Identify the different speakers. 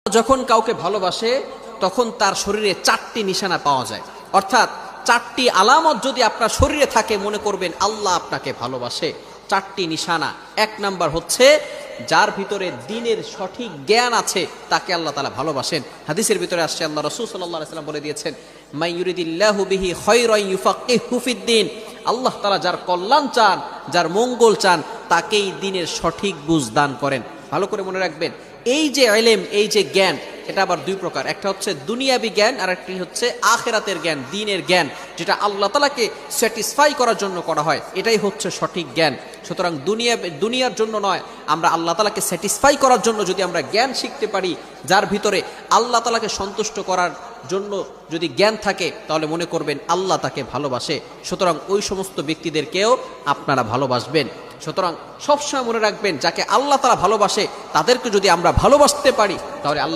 Speaker 1: যখন কাউকে ভালোবাসে তখন তার শরীরে 4টি নিশানা পাওয়া যায়, অর্থাৎ 4টি আলামত যদি আপনার শরীরে থাকে মনে করবেন আল্লাহ আপনাকে ভালোবাসে। 4টি নিশানা। 1 নাম্বার হচ্ছে যার ভিতরে দ্বীনের সঠিক জ্ঞান আছে তাকে আল্লাহ তাআলা ভালোবাসেন। হাদিসের ভিতরে আসছে আল্লাহ রাসূল সাল্লাল্লাহু আলাইহি ওয়াসাল্লাম বলে দিয়েছেন, মাই ইউরিদিল্লাহু বিহি খায়রান ইউফাক্কিহু ফিদ্দীন। আল্লাহ তাআলা যার কল্যাণ চান, যার মঙ্গল চান, তাকেই দ্বীনের সঠিক বুঝ দান করেন। ভালো করে মনে রাখবেন, এই যে ইলম, এই যে জ্ঞান, এটা আবার দুই প্রকার। একটা হচ্ছে দুনিয়াবি জ্ঞান, আর একটি হচ্ছে আখিরাতের জ্ঞান, দ্বীনের জ্ঞান, যেটা আল্লাহ তাআলাকে স্যাটিসফাই করার জন্য করা হয়। এটাই হচ্ছে সঠিক জ্ঞান। সুতরাং দুনিয়ার জন্য নয়, আমরা আল্লাহ তাআলাকে স্যাটিসফাই করার জন্য যদি আমরা জ্ঞান শিখতে পারি, যার ভিতরে আল্লাহ তাআলাকে সন্তুষ্ট করার জন্য যদি জ্ঞান থাকে, তাহলে মনে করবেন আল্লাহ তাকে ভালোবাসে। সুতরাং ওই সমস্ত ব্যক্তিদেরকেও আপনারা ভালোবাসবেন। সুতরাং সবসময় মনে রাখবেন, যাকে আল্লাহ তাআলা ভালোবাসে তাদেরকে যদি আমরা ভালোবাসতে পারি, তাহলে আল্লাহ